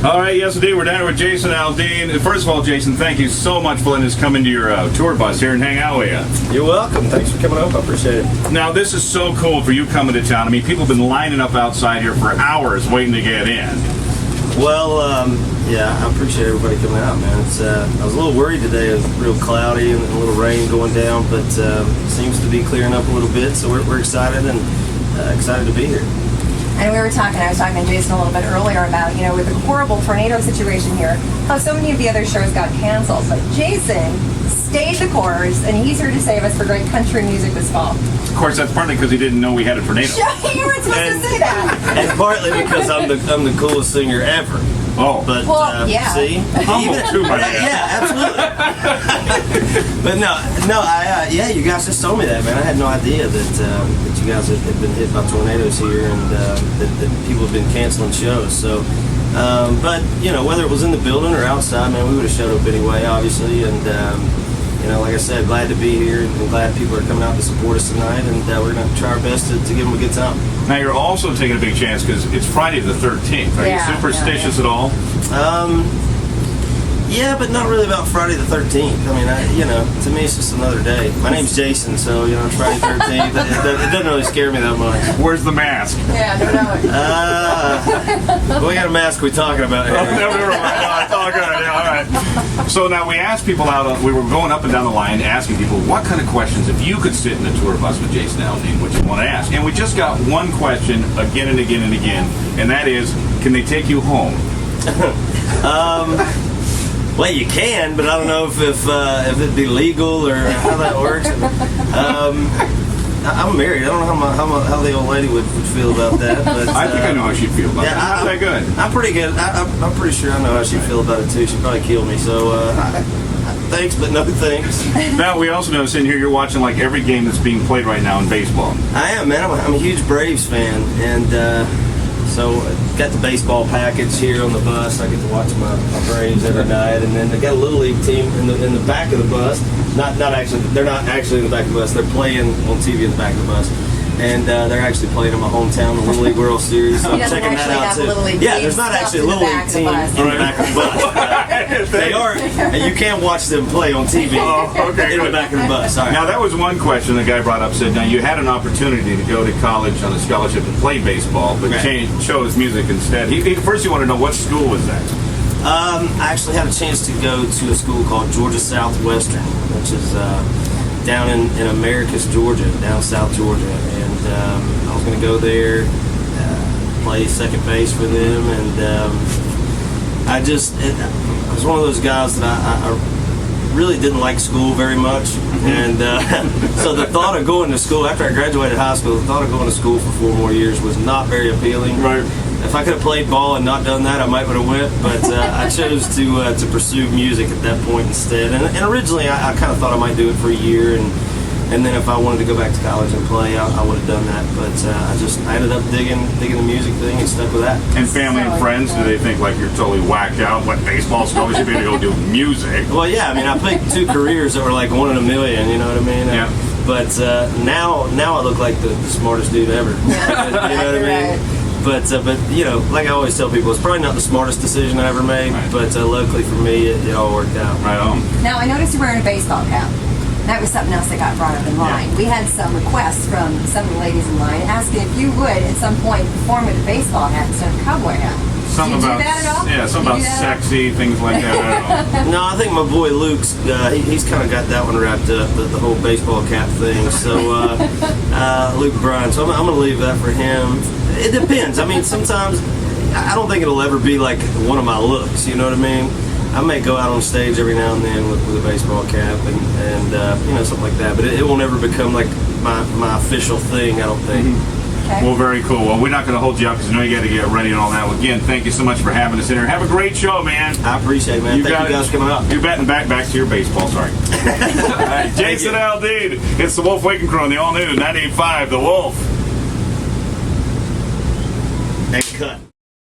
All right, yes indeed. We're down here with Jason Aldean. First of all, Jason, thank you so much for letting us come into your tour bus here and hang out with you. You're welcome. Thanks for coming up. I appreciate it. Now, this is so cool for you coming to town. I mean, people have been lining up outside here for hours waiting to get in. Well, yeah, I appreciate everybody coming out, man. I was a little worried today. It was real cloudy and a little rain going down, but it seems to be clearing up a little bit, so we're excited and excited to be here. And I was talking to Jason a little bit earlier about, with the horrible tornado situation here, how so many of the other shows got canceled. But Jason stayed the course, and he's here to save us for great country music this fall. Of course, that's partly because he didn't know we had a tornado. You weren't supposed to say that. And partly because I'm the coolest singer ever. Oh, but yeah. See, humble too, my man. Yeah, absolutely. But yeah, you guys just told me that, man. I had no idea that you guys had been hit by tornadoes here, and that people have been canceling shows. So, but whether it was in the building or outside, man, we would have showed up anyway, obviously. And like I said, glad to be here, and glad people are coming out to support us tonight. And we're going to try our best to give them a good time. Now, you're also taking a big chance because it's Friday the 13th. Are you superstitious at all? Yeah, but not really about Friday the 13th. I mean, to me, it's just another day. My name's Jason, so, it's Friday the 13th. It doesn't really scare me that much. Where's the mask? Yeah, What kind of mask are we talking about here? Never mind. No, it's all good. Yeah, all right. So now we asked people out, we were going up and down the line asking people, what kind of questions, if you could sit in the tour bus with Jason Aldean, what you want to ask? And we just got one question again and again and again, and that is, can they take you home? Well, you can, but I don't know if it'd be legal or how that works. I'm married. I don't know how the old lady would feel about that. But I think I know how she'd feel about it. Not that good. I'm pretty good. I'm pretty sure I know how she'd feel about it too. She'd probably kill me. So thanks, but no thanks. Now, we also noticed in here you're watching like every game that's being played right now in baseball. I am, man. I'm a huge Braves fan, and so got the baseball package here on the bus. I get to watch my Braves every night, and then they got a little league team in the back of the bus. Not actually, they're not actually in the back of the bus. They're playing on TV in the back of the bus, and they're actually playing in my hometown, the Little League World Series. So I'm checking that out too. Yeah, there's not actually a Little League team in the back of the bus. They are, and you can watch them play on TV in the back of the bus. All right. Now, that was one question the guy brought up. Said, now you had an opportunity to go to college on a scholarship and play baseball, but chose music instead. First, you want to know what school was that? I actually had a chance to go to a school called Georgia Southwestern, which is down in Americus, Georgia, down South Georgia, and I was going to go there, play second base for them, and I was one of those guys that I really didn't like school very much, and so the thought of going to school after I graduated high school, the thought of going to school for 4 more years was not very appealing. Right. If I could have played ball and not done that, I might would have went. But I chose to pursue music at that point instead. And originally, I kind of thought I might do it for a year, and then if I wanted to go back to college and play, I would have done that. But I ended up digging the music thing and stuck with that. And family and friends, do they think like you're totally whacked out? What baseball scholarship you to go do music? Well, yeah. I mean, I played 2 careers that were like 1 in a million. You know what I mean? Yeah. But now I look like the smartest dude ever. You know what I mean? But like I always tell people, it's probably not the smartest decision I ever made, but luckily for me, it all worked out. Right on. Now, I noticed you're wearing a baseball cap. That was something else that got brought up in line. We had some requests from some of the ladies in line asking if you would, at some point, perform with a baseball hat instead of a cowboy hat. Something Did you about do that at all? Yeah, something about sexy, things like that. I don't know. No, I think my boy Luke's, he's kind of got that one wrapped up, the whole baseball cap thing. So, Luke Bryan, so I'm going to leave that for him. It depends. I mean, sometimes, I don't think it'll ever be like one of my looks, you know what I mean? I may go out on stage every now and then with a baseball cap and something like that, but it won't ever become like my official thing, I don't think. Okay. Well, very cool. Well, we're not going to hold you up because I know you got to get ready and all that. Well, again, thank you so much for having us in here. Have a great show, man. I appreciate it, man. Thank you guys for coming up. You're batting back to your baseball. Sorry. All right, Jason Aldean. It's the Wolf Waking Crew on the all-new 98.5 The Wolf. And cut.